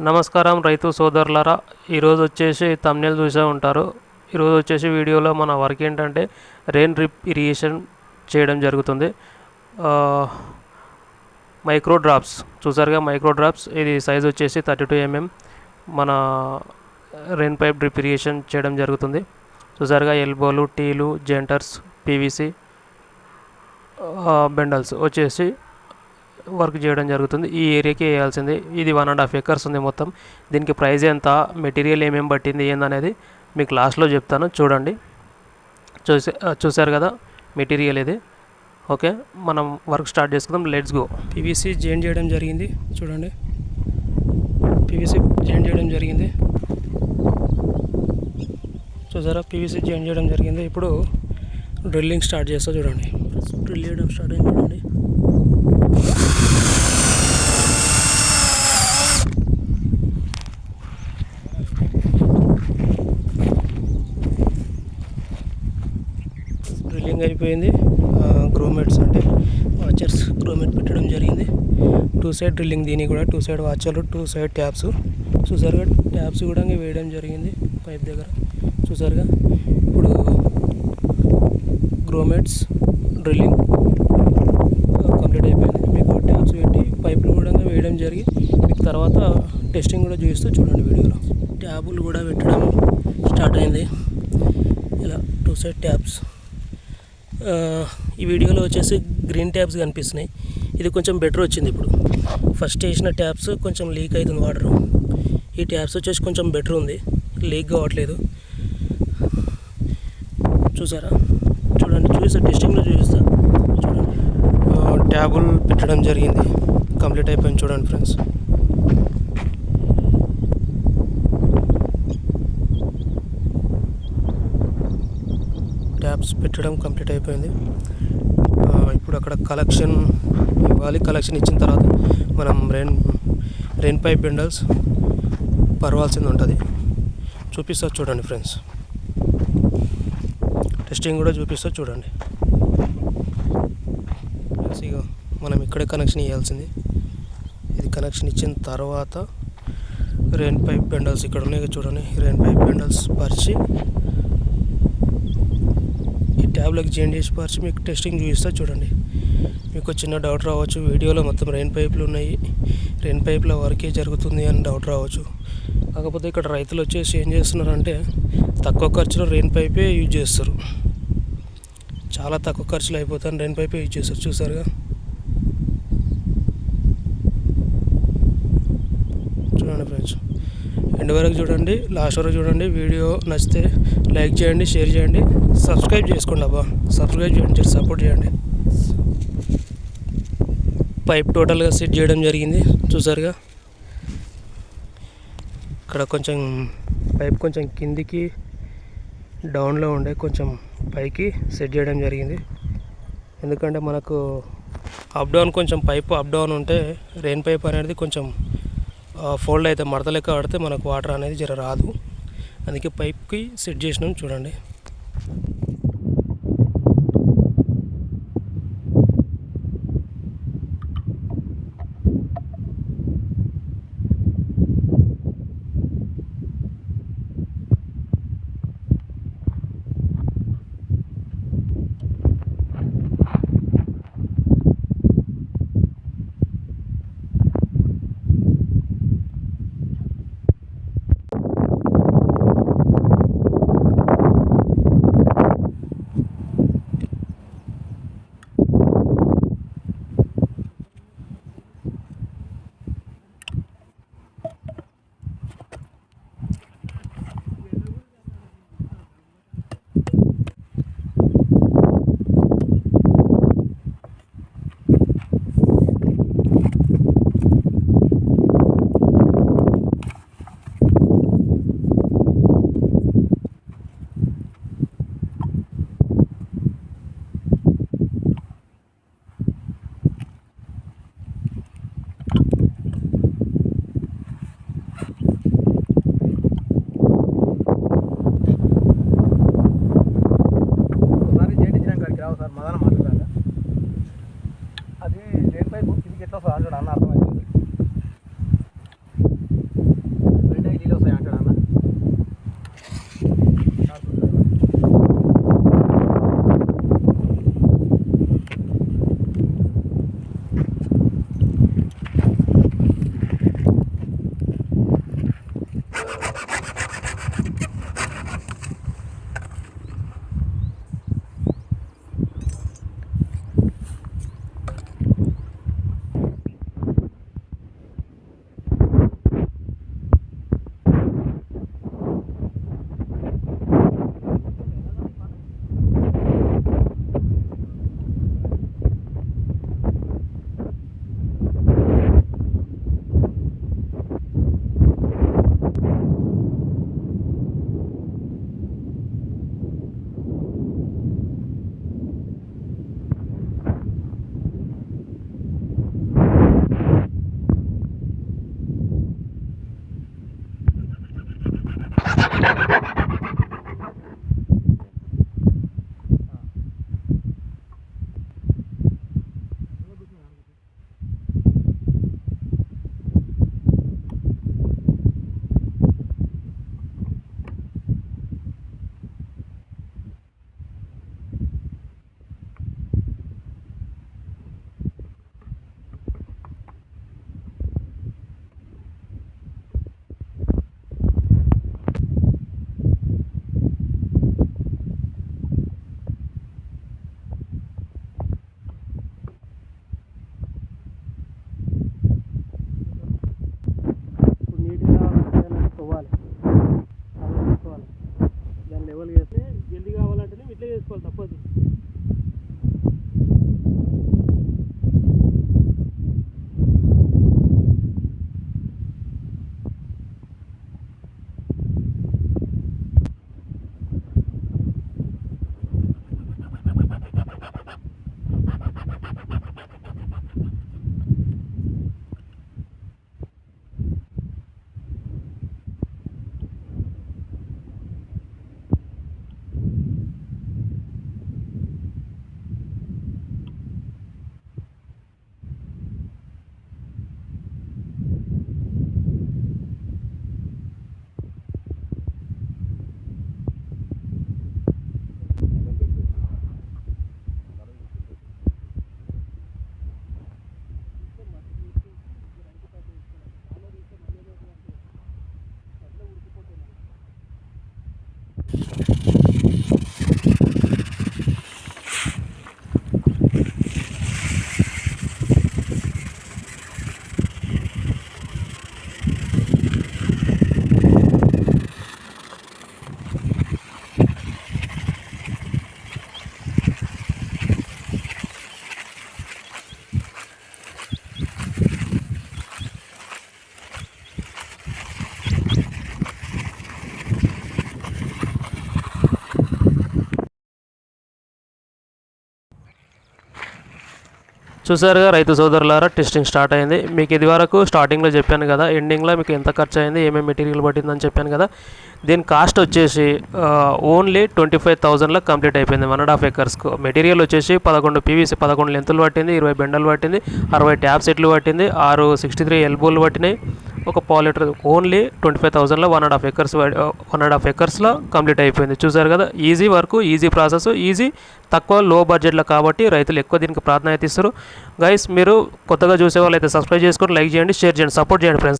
నమస్కారం రైతు సోదరులారా. ఈరోజు వచ్చేసి థంబ్నెయిల్ చూసే ఉంటారు. ఈరోజు వచ్చేసి వీడియోలో మన వర్క్ ఏంటంటే రెయిన్ డ్రిప్ ఇరిగేషన్ చేయడం జరుగుతుంది. మైక్రో డ్రాప్స్ చూసారుగా, మైక్రో డ్రాప్స్ ఇది సైజ్ వచ్చేసి 32 mm మన రెయిన్ పైప్ డ్రిప్ ఇరిగేషన్ చేయడం జరుగుతుంది. చూసారుగా, ఎల్బోలు, టీలు, జెంటర్స్, పీవీసీ బెండల్స్ వచ్చేసి వర్క్ చేయడం జరుగుతుంది. ఈ ఏరియాకి వేయాల్సింది. ఇది 1.5 acres ఉంది మొత్తం. దీనికి ప్రైస్ ఎంత, మెటీరియల్ ఏమేమి పట్టింది ఏందనేది మీకు లాస్ట్లో చెప్తాను. చూడండి. చూసారు కదా మెటీరియల్ ఇది. ఓకే, మనం వర్క్ స్టార్ట్ చేసుకుందాం. Let's go. పీవీసీ జాయిన్ చేయడం జరిగింది. చూడండి, పీవీసీ జాయిన్ చేయడం జరిగింది. చూసారా, పీవీసీ జాయిన్ చేయడం జరిగింది. ఇప్పుడు డ్రిల్లింగ్ స్టార్ట్ చేస్తా. చూడండి, డ్రిల్ చేయడం స్టార్ట్ అయింది. చూడండి, డ్రిల్లింగ్ అయిపోయింది. గ్రోమెట్స్ అంటే వాచర్స్ గ్రోమెట్ పెట్టడం జరిగింది. 2 side డ్రిల్లింగ్, దీనికి కూడా 2 side వాచర్లు, 2 side ట్యాప్స్. చూసారుగా, ట్యాప్స్ కూడా వేయడం జరిగింది పైప్ దగ్గర. చూసారుగా, ఇప్పుడు గ్రోమెట్స్ డ్రిల్లింగ్ కంప్లీట్ అయిపోయింది. మీకు ట్యాప్స్ పెట్టి పైపులు కూడా వేయడం జరిగి మీకు తర్వాత టెస్టింగ్ కూడా చూపిస్తూ చూడండి వీడియోలో. ట్యాబులు కూడా పెట్టడం స్టార్ట్ అయింది. ఇలా 2 side ట్యాప్స్. ఈ వీడియోలో వచ్చేసి గ్రీన్ ట్యాప్స్ కనిపిస్తున్నాయి. ఇది కొంచెం బెటర్ వచ్చింది. ఇప్పుడు ఫస్ట్ వేసిన ట్యాప్స్ కొంచెం లీక్ అవుతుంది వాటర్. ఈ ట్యాప్స్ వచ్చేసి కొంచెం బెటర్ ఉంది, లీక్ కావట్లేదు. చూసారా, చూడండి, చూపిస్తా, టెస్టింగ్లో చూపిస్తా. చూడండి, ట్యాబులు పెట్టడం జరిగింది, కంప్లీట్ అయిపోయింది. చూడండి ఫ్రెండ్స్, ట్యాప్స్ పెట్టడం కంప్లీట్ అయిపోయింది. ఇప్పుడు అక్కడ కలెక్షన్ ఇవ్వాలి. కలెక్షన్ ఇచ్చిన తర్వాత మనం రెయిన్ పైప్ బెండల్స్ పరవాల్సింది ఉంటుంది. చూపిస్తా చూడండి ఫ్రెండ్స్, టెస్టింగ్ కూడా చూపిస్తా చూడండి. ఇక మనం ఇక్కడే కనెక్షన్ ఇవ్వాల్సింది. ఇది కనెక్షన్ ఇచ్చిన తర్వాత రెయిన్ పైప్ బెండల్స్ ఇక్కడ ఉన్నాయి చూడండి. రెయిన్ పైప్ బెండల్స్ పరిచి ట్యాబ్లకు చేంజ్ చేసి పరిచి మీకు టెస్టింగ్ చూపిస్తా చూడండి. మీకు చిన్న డౌట్ రావచ్చు, వీడియోలో మొత్తం రెయిన్ పైపులు ఉన్నాయి, రెయిన్ పైప్లో వర్కే జరుగుతుంది అని డౌట్ రావచ్చు. కాకపోతే ఇక్కడ రైతులు వచ్చేసి ఏం చేస్తున్నారంటే తక్కువ ఖర్చులో రెయిన్ పైపే యూజ్ చేస్తారు. చాలా తక్కువ ఖర్చులో అయిపోతాను రెయిన్ పైపే యూజ్ చేస్తారు. చూసారుగా, చూడండి ఫ్రెండ్స్, ఎండ్ వరకు చూడండి, లాస్ట్ వరకు చూడండి. వీడియో నచ్చితే లైక్ చేయండి, షేర్ చేయండి, సబ్స్క్రైబ్ చేసుకోండి. సబ్స్క్రైబ్ చేయండి, సపోర్ట్ చేయండి. పైప్ టోటల్గా సెట్ చేయడం జరిగింది. చూసారుగా, ఇక్కడ కొంచెం పైప్ కొంచెం కిందికి డౌన్లో ఉండే కొంచెం పైకి సెట్ చేయడం జరిగింది. ఎందుకంటే మనకు అప్ డౌన్, కొంచెం పైపు అప్ డౌన్ ఉంటే రెయిన్ పైప్ అనేది కొంచెం ఫోల్డ్ అయితే మడత లెక్క ఆడితే మనకు వాటర్ అనేది జర రాదు. అందుకే పైప్కి సెట్ చేసినాం. చూడండి, జల్దీ కావాలంటేనే ఇట్లా చేసుకోవాలి, తప్పదు. చూసారుగా రైతు సోదరులారా, టెస్టింగ్ స్టార్ట్ అయింది. మీకు ఇది వరకు స్టార్టింగ్లో చెప్పాను కదా, ఎండింగ్లో మీకు ఎంత ఖర్చు అయింది, ఏమేమి మెటీరియల్ పట్టిందని చెప్పాను కదా. దీని కాస్ట్ వచ్చేసి ఓన్లీ 25,000లో కంప్లీట్ అయిపోయింది 1.5 ఎకర్స్కు. మెటీరియల్ వచ్చేసి 11 PVC 11 లెంతులు పట్టింది, 20 బెండలు పట్టింది, 60 ట్యాప్ సెట్లు పట్టింది, 6 63 ఎల్బోలు పట్టినాయి, ఒక పావు లీటర్. ఓన్లీ 25,000లో 1.5 ఎకర్స్లో కంప్లీట్ అయిపోయింది. చూసారు కదా, easy work, easy process, easy, తక్కువ లో బడ్జెట్లో కాబట్టి రైతులు ఎక్కువ దీనికి ప్రాధాన్యత ఇస్తారు. గైస్, మీరు కొత్తగా చూసే వాళ్ళు అయితే సబ్స్క్రైబ్ చేసుకొని లైక్ చేయండి, షేర్ చేయండి, సపోర్ట్ చేయండి ఫ్రెండ్స్.